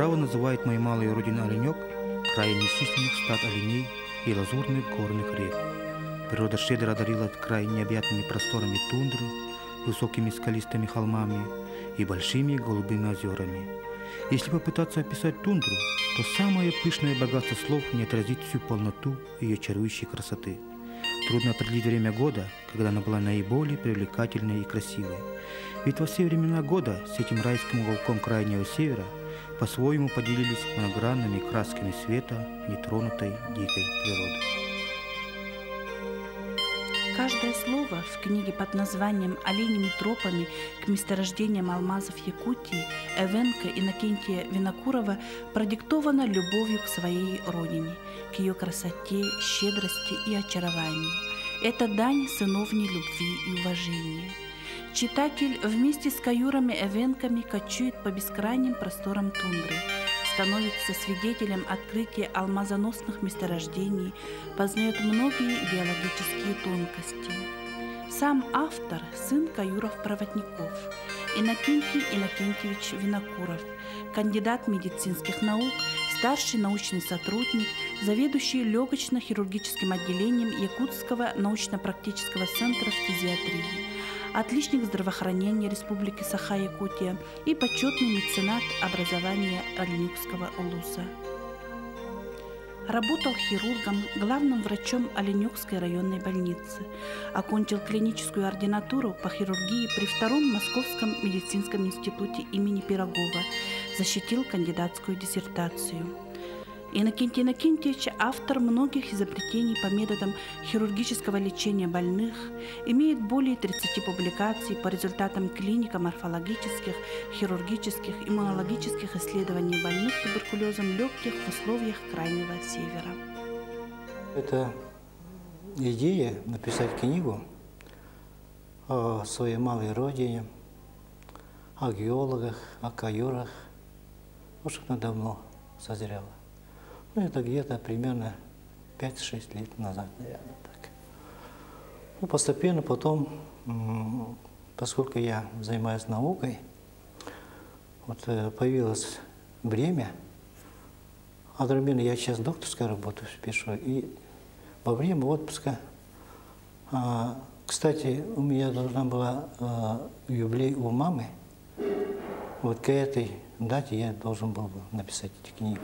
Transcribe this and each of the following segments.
право называет мою малую родину Оленек краем бесчисленных стад оленей и лазурных горных рек. Природа щедро одарила этот край необъятными просторами тундры, высокими скалистыми холмами и большими голубыми озерами. Если попытаться описать тундру, то самое пышное богатство слов не отразит всю полноту ее чарующей красоты. Трудно определить время года, когда она была наиболее привлекательной и красивой. Ведь во все времена года с этим райским уголком крайнего севера по-своему поделились многогранными красками света нетронутой дикой природы. Каждое слово в книге под названием «Оленьими тропами к месторождениям алмазов Якутии» Эвенка Иннокентия Винокурова продиктовано любовью к своей родине, к ее красоте, щедрости и очарованию. Это дань сыновней любви и уважения. Читатель вместе с каюрами Эвенками кочует по бескрайним просторам тундры, становится свидетелем открытия алмазоносных месторождений, познает многие геологические тонкости. Сам автор – сын каюров-проводников, Иннокентий Иннокентьевич Винокуров, кандидат медицинских наук, старший научный сотрудник, заведующий легочно-хирургическим отделением Якутского научно-практического центра фтизиатрии, отличник здравоохранения Республики Саха-Якутия и почетный меценат образования Оленюкского улуса. Работал хирургом, главным врачом Оленюкской районной больницы. Окончил клиническую ординатуру по хирургии при Втором Московском медицинском институте имени Пирогова. Защитил кандидатскую диссертацию. Иннокентий Иннокентьевич – автор многих изобретений по методам хирургического лечения больных, имеет более 30 публикаций по результатам клинико-морфологических, хирургических, иммунологических исследований больных туберкулезом легких в условиях Крайнего Севера. Это идея написать книгу о своей малой родине, о геологах, о каюрах, уже давно созрела. Ну, это где-то примерно 5-6 лет назад, наверное, так. Ну, постепенно потом, поскольку я занимаюсь наукой, вот появилось время, одновременно я сейчас докторскую работу пишу, и во время отпуска, кстати, у меня должна была юбилей у мамы, вот к этой дате я должен был написать эти книги.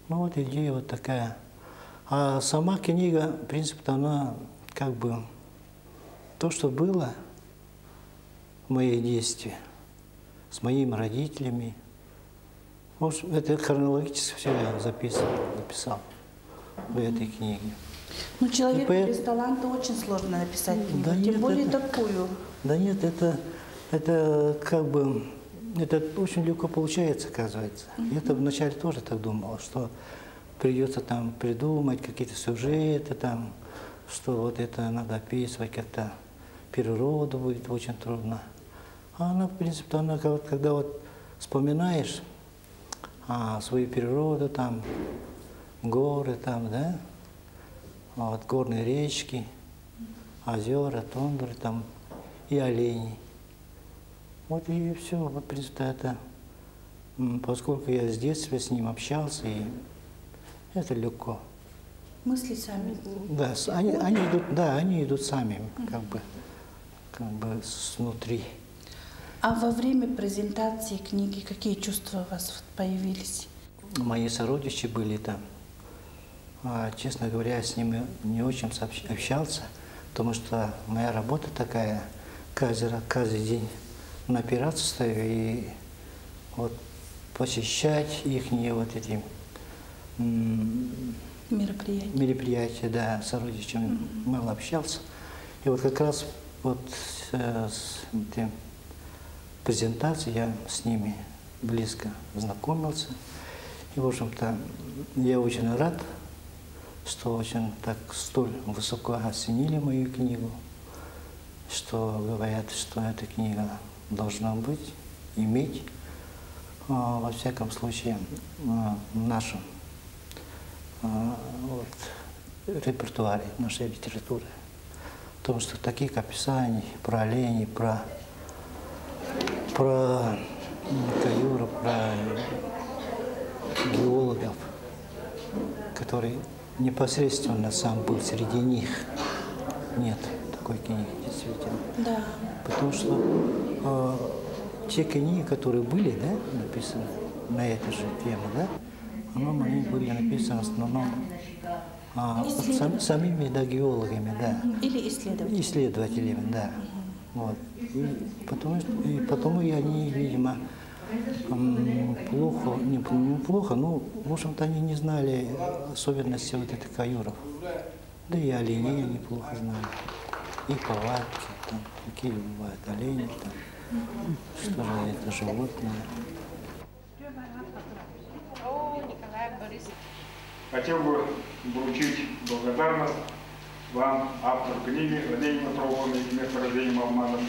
Ну вот идея вот такая. А сама книга, в принципе, она как бы то, что было в моей детстве, с моими родителями. Может, это хронологически все я написал в этой книге. Ну, человеку без таланта очень сложно написать книгу, да тем более такую. Да нет, это как бы... Это очень легко получается, оказывается. Я-то вначале тоже так думала, что придется там придумать какие-то сюжеты, там, что вот это надо описывать, как-то природу будет очень трудно. А она, в принципе, она, когда вот вспоминаешь свою природу, там, горы, там, да, вот, горные речки, озера, тундры, там, и олени. Вот и все, вот, в принципе, это, поскольку я с детства с ним общался, и это легко. Мысли сами. Да, они идут сами, как бы снутри. А во время презентации книги какие чувства у вас появились? Мои сородичи были там. Честно говоря, я с ними не очень общался, потому что моя работа такая, каждый день на операцию стою, и вот посещать их вот эти мероприятия, да, с сородичами мало общался. И вот как раз вот с этим презентацией я с ними близко знакомился. И, в общем-то, я очень рад, что очень так столь высоко оценили мою книгу, что говорят, что эта книга должна быть, иметь, во всяком случае, в нашем репертуаре, нашей литературы. Потому что таких описаний про оленей, про каюров, про геологов, который непосредственно сам был среди них. Нет такой книги, действительно. Да. Потому что те книги, которые были, да, написаны на эту же тему, да, они были написаны в основном самими, да, геологами, да. Или исследователями. Исследователями, да. Вот. И потому и они, видимо, неплохо, но, в общем-то, они не знали особенностей вот этих каюров. Да и оленей они плохо знали. И повадки, там, какие бывают олени, там, что же это животное. Хотел бы вручить благодарность вам, автор книги «Оленями тропами и месторождением обманов»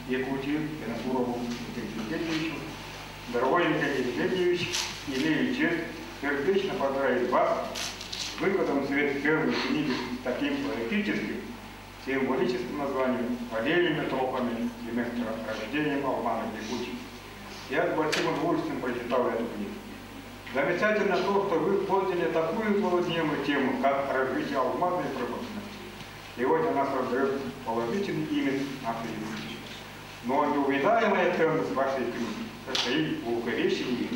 Якутии Винокурову Николаю Евгеньевичу. Дорогой Николай Евгеньевич, имею честь сердечно поздравить вас с выходом в свет первой книги с таким поэтическим, символическим названием «Оленями тропами и месторождением обманов Якутии». Я с большим удовольствием прочитал эту книгу. Замечательно то, что вы подняли такую злободневную тему, как развитие алмазной промышленности. Сегодня нас раздает положительный имидж нашей Якутии. Но неувидаемая ценность вашей книги состоит в увековечении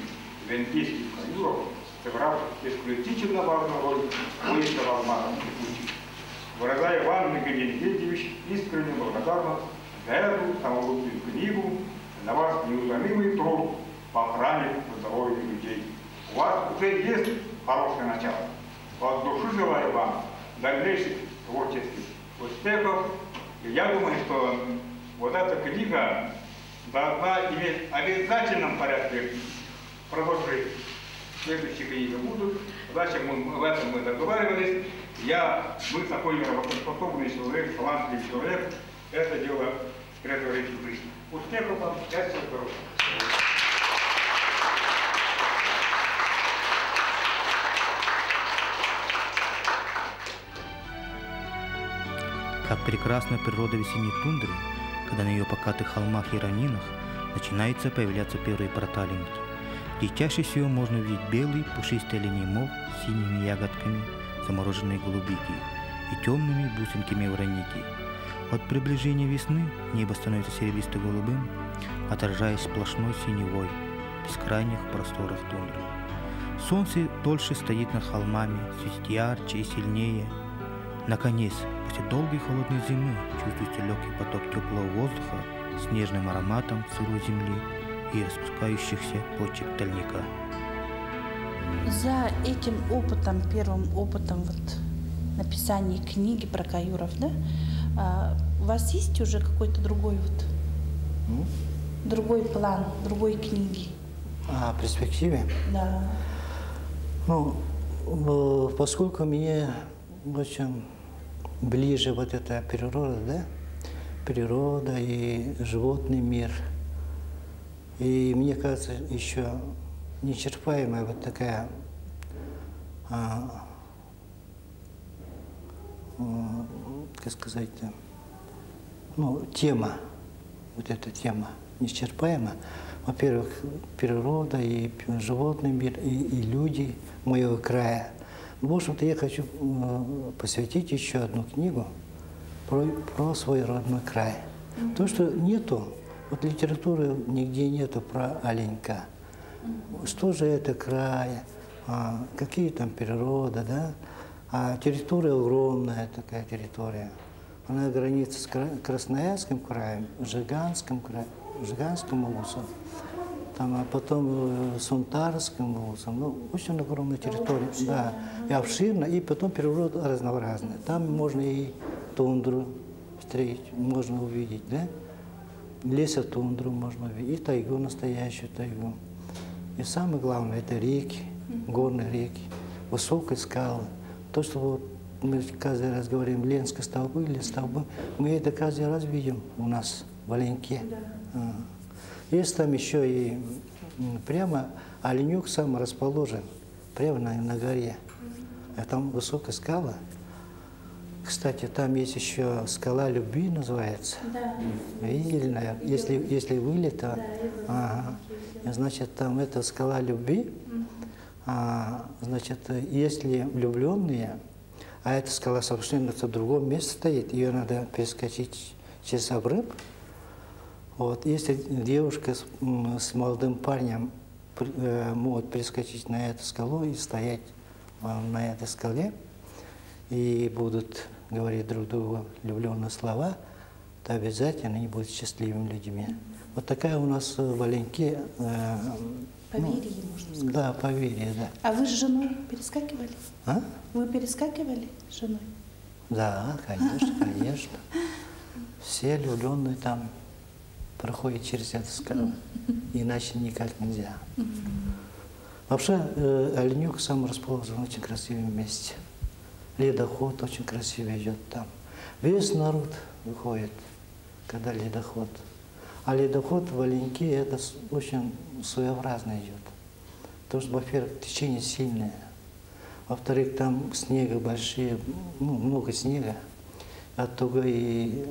венкийских каюров, сыгравших исключительно важную роль в поиске алмазов Якутии. Выражаю вам, Николай Евгеньевич, искреннюю благодарность за эту самобытную книгу, за ваш неутомимый труд по охране здоровья людей. У вас уже есть хорошее начало. От души желаю вам дальнейших творческих успехов. И я думаю, что вот эта книга должна иметь в обязательном порядке продолжить. Следующие книги будут. Зачем в этом мы договаривались. Вы такой работоспособный человек, талантливый человек. Это дело скрытого речи жизни. Успехов вам, счастья, здоровья. Как прекрасна природа весенней тундры, когда на ее покатых холмах и равнинах начинается появляться первые проталинки, где чаще всего можно увидеть белый пушистый оленей мох с синими ягодками замороженной голубики и темными бусинками вороники. От приближения весны небо становится серебристо-голубым, отражаясь сплошной синевой в бескрайних просторах тундры. Солнце дольше стоит над холмами, светит ярче и сильнее. Наконец, после долгой холодной зимы чувствуется легкий поток теплого воздуха с нежным ароматом сырой земли и распускающихся почек тальника. За этим опытом, первым опытом написания книги про каюров, да, у вас есть уже какой-то другой другой план, другой книги? А в перспективе? Да. Ну, поскольку мне очень ближе вот эта природа, да? Природа и животный мир. И мне кажется, еще неисчерпаемая вот такая как сказать-то, тема, вот эта тема неисчерпаема. Во-первых, природа и животный мир, и люди моего края. В общем-то, я хочу посвятить еще одну книгу про свой родной край. То, что нету, вот литературы нигде нету про оленька. Что же это край, какие там природа, да? А территория огромная такая территория. Она граница с Красноярским краем, Жиганским краем, Жиганским улусом, а потом Сунтарским улусом. Очень огромная территория, да, и обширная, и потом природа разнообразная. Там можно и тундру встретить, можно увидеть, да? Лесотундру можно увидеть, и тайгу, настоящую тайгу. И самое главное, это реки, горные реки, высокие скалы. То, что мы каждый раз говорим Ленские столбы или столбы, мы это каждый раз видим у нас в Оленьке. Да. Есть там еще и прямо Оленюк сам расположен, прямо на горе. А там высокая скала. Кстати, там есть еще скала любви называется. Да. Видели, наверное? Если были, то значит, там эта скала любви, Значит, если влюбленные, а эта скала совершенно в другом месте стоит, ее надо перескочить через обрыв. Вот, если девушка с молодым парнем могут перескочить на эту скалу и стоять на этой скале, и будут говорить друг другу влюбленные слова, то обязательно они будут счастливыми людьми. Вот такая у нас в Оленьке... Поверье, можно сказать. Да, поверье, да. А вы с женой перескакивали? А? Вы перескакивали с женой? Да, конечно, конечно. Все влюбленные там проходят через эту скалу. Иначе никак нельзя. Вообще, Оленек сам расположен в очень красивом месте. Ледоход очень красиво идет там. Весь народ выходит, когда ледоход. А ледоход в Оленьке это очень своеобразно идет. Потому что, во-первых, течение сильное. Во-вторых, там снега большие, много снега. Оттуда и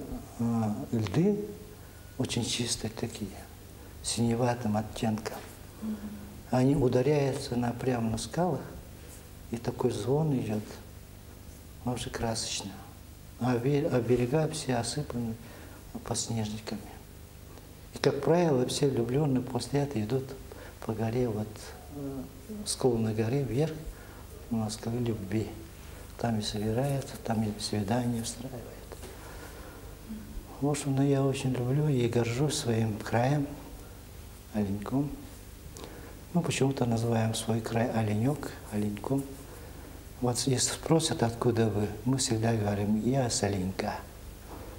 льды очень чистые такие, синеватым оттенком. Они ударяются прямо на скалах, и такой звон идет, вообще красочно. А берега все осыпаны подснежниками. И, как правило, все влюбленные после этого идут по горе, вот склон горы вверх, на скалу любви. Там и собираются, там и свидания устраивают. В общем, я очень люблю и горжусь своим краем, Оленьком. Мы почему-то называем свой край Оленек, Оленьком. Вот если спросят, откуда вы, мы всегда говорим, я с Оленька.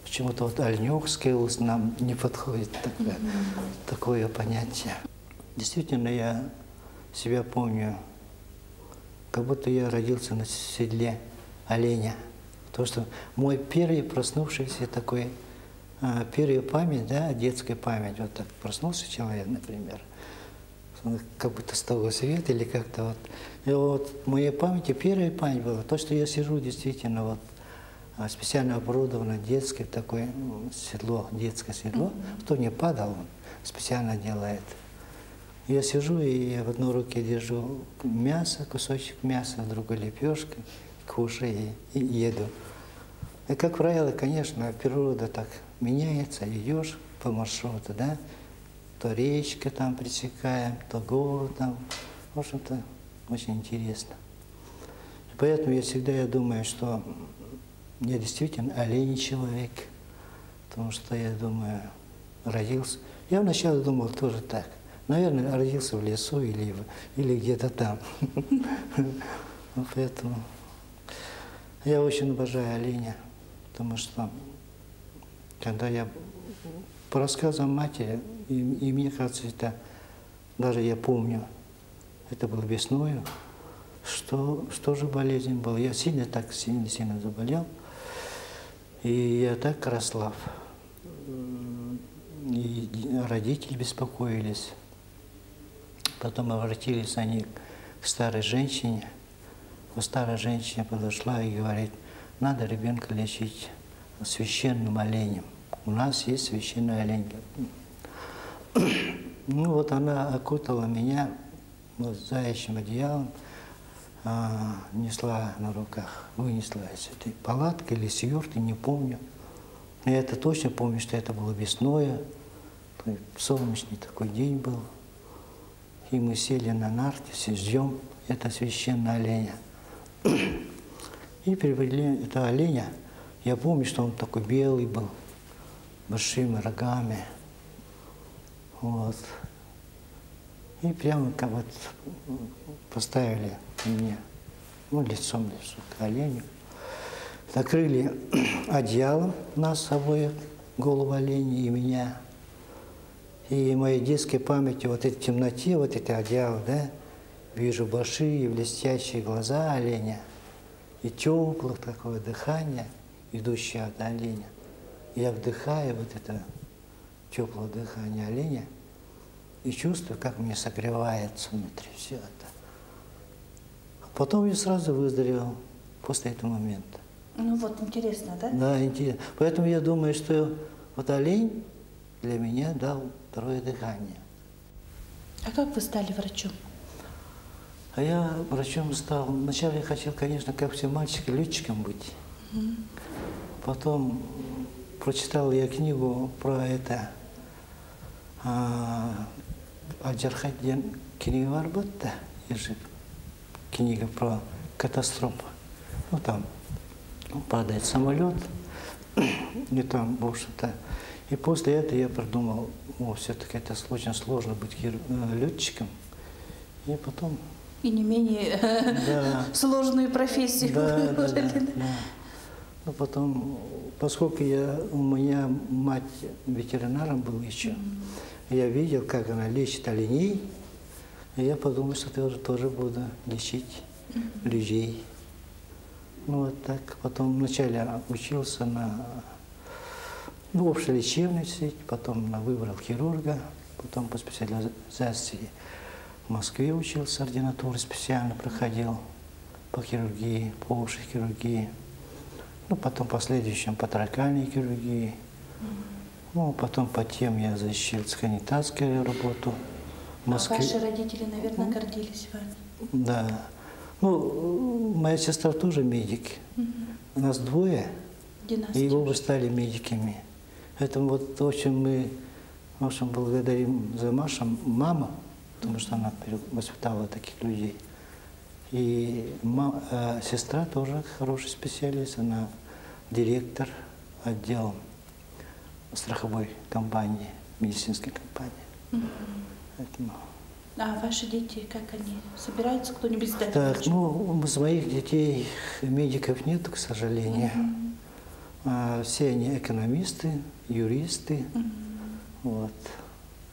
Почему-то вот Оленекский нам не подходит такое понятие. Действительно, я себя помню, как будто я родился на седле оленя. Потому что мой первый проснувшийся такой, первая память, да, детская память, вот так проснулся человек, например, как будто с того света или как-то вот. И вот в моей памяти первая память была то, что я сижу действительно вот специально оборудовано детское такое седло, детское седло, кто не падал, он специально делает. Я сижу и в одной руке держу мясо, кусочек мяса, в другой лепешка, кушаю и еду. И, как правило, конечно, природа так меняется, идешь по маршруту, да, то речка там пресекаем, то город там, в общем-то, очень интересно. И поэтому я всегда думаю, что я действительно оленей человек, потому что я думаю, родился. Я вначале думал тоже так. Наверное, родился в лесу или где-то там. Поэтому я очень обожаю оленя, потому что когда я по рассказам матери, и мне кажется, это даже я помню, это было весною, что же болезнь была. Я сильно заболел, и я так расслаб. И родители беспокоились. Потом обратились они к старой женщине. Вот старая женщина подошла и говорит, надо ребенка лечить священным оленем. У нас есть священный олень. Ну вот она окутала меня вот, заячьим одеялом, несла на руках, вынесла из этой палатки или с юрты, не помню. Но я это точно помню, что это было весною, солнечный такой день был. И мы сели на нарте, все ждем это священное оленя. И привели это оленя. Я помню, что он такой белый был, большими рогами. Вот. И прямо как вот поставили меня, ну, лицом к оленю. Накрыли одеялом нас обоих, голову оленя и меня. И в моей детской памяти, вот этой темноте, вот эти одеяла, да, вижу большие блестящие глаза оленя и теплое такое дыхание, идущее от оленя. Я вдыхаю вот это теплое дыхание оленя и чувствую, как мне согревается внутри все это. А потом я сразу выздоровел после этого момента. Ну вот, интересно, да? Да, интересно. Поэтому я думаю, что вот олень для меня дал второе дыхание. А как вы стали врачом? А я врачом стал. Вначале я хотел, конечно, как все мальчики, летчиком быть. Потом прочитал я книгу про это Аджархаддин Кириварбатта, книга про катастрофу. Ну, там падает самолет, и там, в общем-то. И после этого я продумал, все-таки это очень сложно быть летчиком. И потом... И не менее сложную профессию выбрали. Да. Но потом, поскольку у меня мать ветеринаром была еще, я видел, как она лечит оленей, и я подумал, что я тоже буду лечить людей. Ну вот так. Потом вначале учился на общей лечебнице, потом выбрал хирурга, потом по специализации в Москве учился, ординатуру специально проходил по хирургии, по общей хирургии. Ну, потом в последующем по таракальной хирургии. Ну, потом по тем я защитил санитарскую работу в Москве. А ваши родители, наверное, гордились вами? Да. Ну, моя сестра тоже медик. Нас двое, и оба стали медиками. Поэтому вот очень мы, в общем, благодарим за Машу, маму, потому что она воспитала таких людей. И сестра тоже хороший специалист, она директор отдела страховой компании, медицинской компании. Поэтому... А ваши дети, как они? Собираются кто-нибудь сдать? Так, ну, у своих детей медиков нет, к сожалению. Все они экономисты, юристы. Вот.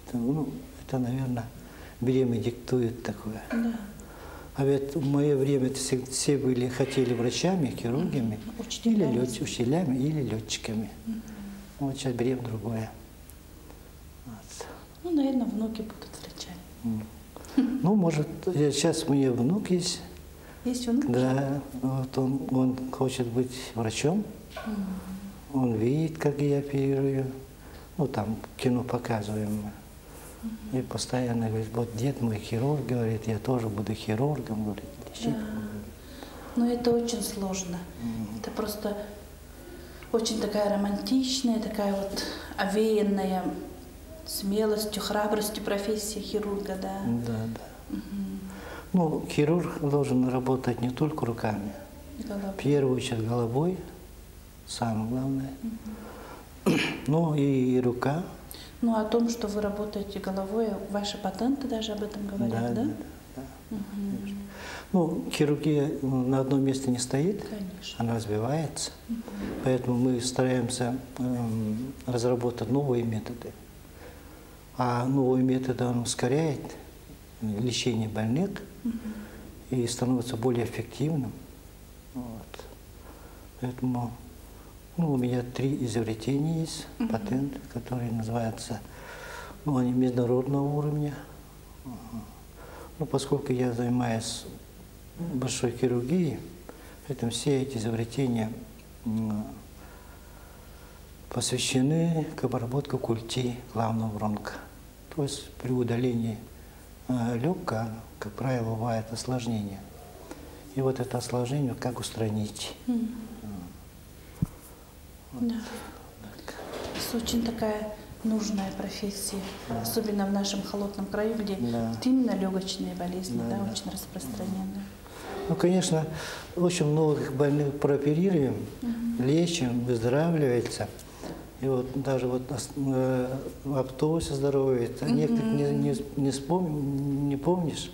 Это, наверное, время диктует такое. Да. А ведь в мое время все хотели врачами, хирургами, учителями или летчиками. Вот сейчас время другое. Вот. Ну, наверное, внуки будут врачами. Ну, может, сейчас у меня внук есть. Есть внук? Да, вот он хочет быть врачом. Он видит, как я оперирую. Ну, там кино показываем. И постоянно говорит, вот дед мой хирург, говорит, я тоже буду хирургом, говорит, лечить. Да. Но это очень сложно. Это просто очень такая романтичная, такая вот овеянная смелостью, храбростью профессия хирурга, да? Да, да. Ну, хирург должен работать не только руками, в первую очередь головой, самое главное. Ну и рука. Ну, о том, что вы работаете головой, ваши патенты даже об этом говорят, да? Да. Ну, хирургия на одном месте не стоит, Конечно. Она развивается. Поэтому мы стараемся разработать новые методы. А новые методы он ускоряет лечение больных и становится более эффективным. Вот. Поэтому у меня 3 изобретения есть, патенты, которые называются, они международного уровня. Ну, поскольку я занимаюсь большой хирургией, поэтому все эти изобретения посвящены к обработке культи главного бронха. То есть при удалении легкого, как правило, бывает осложнение. И вот это осложнение как устранить. Да. Это очень такая нужная профессия, особенно в нашем холодном краю, где вот именно легочные болезни, очень распространены. Ну, конечно, очень многих больных прооперируем, лечим, выздоравливается. И вот даже вот в автобусе здоровается, некоторых не помнишь,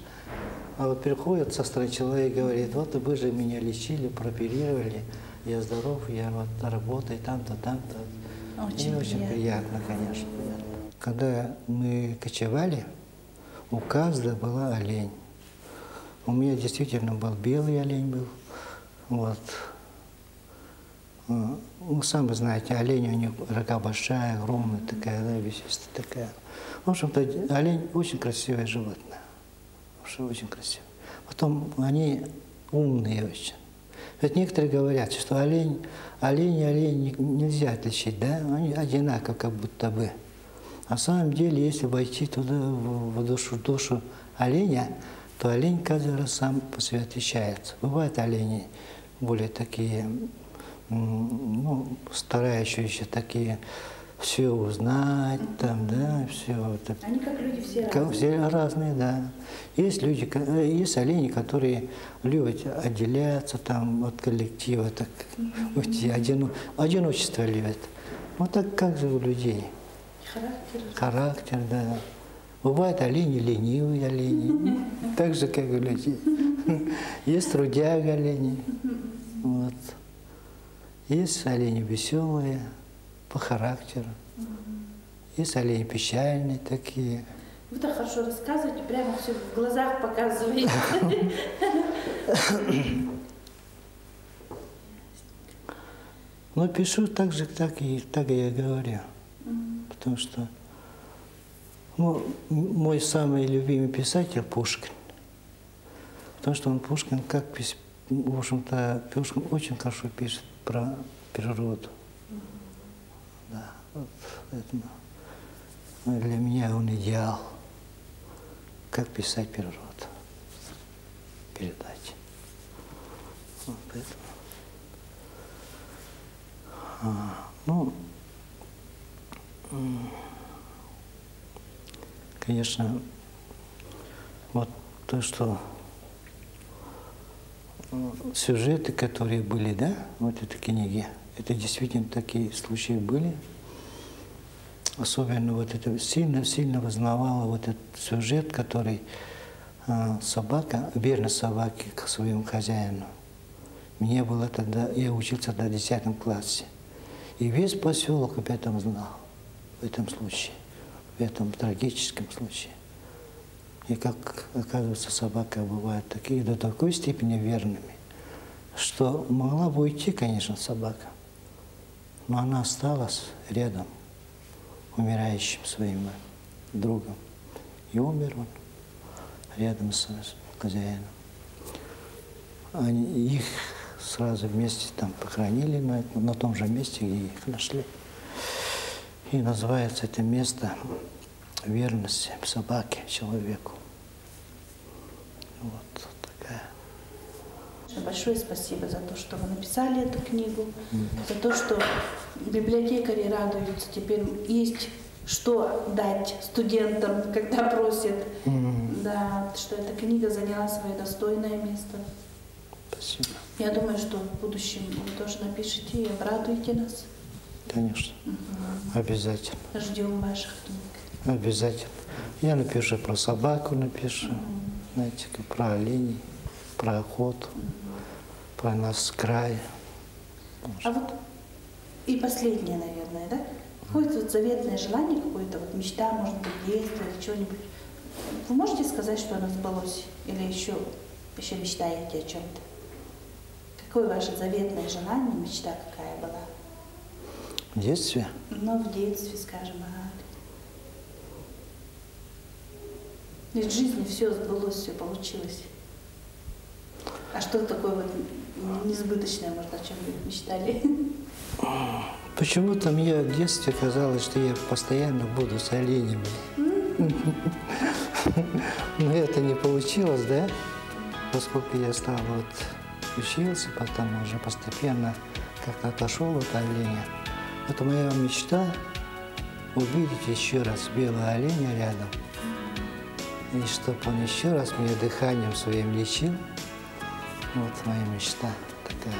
а вот приходит со стороны человек и говорит, вот вы же меня лечили, прооперировали, я здоров, я вот работаю там-то, там-то. Очень приятно, конечно. Когда мы кочевали, у каждого была олень. У меня действительно был белый олень был. Вот. Ну, сами знаете, олень у них рога большая, огромная такая, да, весистая такая. В общем-то, олень очень красивое животное. Очень красивое. Потом они умные очень. Ведь некоторые говорят, что олень нельзя отличить, да? Они одинаково, как будто бы. А на самом деле, если войти туда, в душу оленя, то олень каждый раз сам по себе отличается. Бывают олени более такие, ну, старающиеся такие, все узнать, там, да, все. Вот. Они как люди все разные. Все разные, да. Есть люди, есть олени, которые любят отделяться там от коллектива, так, уйти, одиночество любят. Вот так как же у людей. Характер, да. Бывают олени ленивые олени, так же, как у людей. Есть трудяга олени, вот. Есть олени веселые по характеру. Есть олени печальные такие. Вы так хорошо рассказываете, прямо все в глазах показываете. Но пишу так же, так и я говорю. Потому что ну, мой самый любимый писатель Пушкин. Потому что он Пушкин, как в общем-то, Пушкин очень хорошо пишет про природу. Да, вот это, для меня он идеал. Как писать природу, передать. Вот поэтому. Ну, конечно, вот то, что сюжеты, которые были, да, вот этой книге, это действительно такие случаи были. Особенно вот это сильно волновало вот этот сюжет, который собака, верность собаки к своему хозяину. Мне было тогда, я учился тогда в 10 классе. И весь поселок об этом знал, в этом случае, в этом трагическом случае. И как, оказывается, собака бывает такие, до такой степени верными, что могла бы уйти, конечно, собака, но она осталась рядом, умирающим своим другом. И умер он рядом с хозяином. Их сразу вместе там похоронили на том же месте, где их нашли. И называется это место верности собаке, человеку. Вот такая. Большое спасибо за то, что вы написали эту книгу, за то, что библиотекари радуются. Теперь есть что дать студентам, когда просят. Да, что эта книга заняла свое достойное место. Спасибо. Я думаю, что в будущем вы тоже напишите и обрадуете нас. Конечно. Обязательно. Ждем ваших книг. Обязательно. Я напишу про собаку, напишу, знаете, про оленей, про охоту, про нас край. А вот и последнее, наверное, да? Какое-то вот заветное желание, какое-то вот мечта, может быть, действие, что-нибудь. Вы можете сказать, что оно сбылось? Или еще мечтаете о чем-то? Какое ваше заветное желание, мечта какая была? В детстве? Ну, в детстве, скажем, ага. Ведь в жизни все сбылось, все получилось. А что такое вот несбыточное, может, о чем вы мечтали? Почему-то мне в детстве казалось, что я постоянно буду с оленями. Но это не получилось, да? Поскольку я стал вот учился, потом уже постепенно как-то отошел от оленя. Это моя мечта увидеть еще раз белого оленя рядом. И чтобы он еще раз меня дыханием своим лечил. Вот моя мечта такая.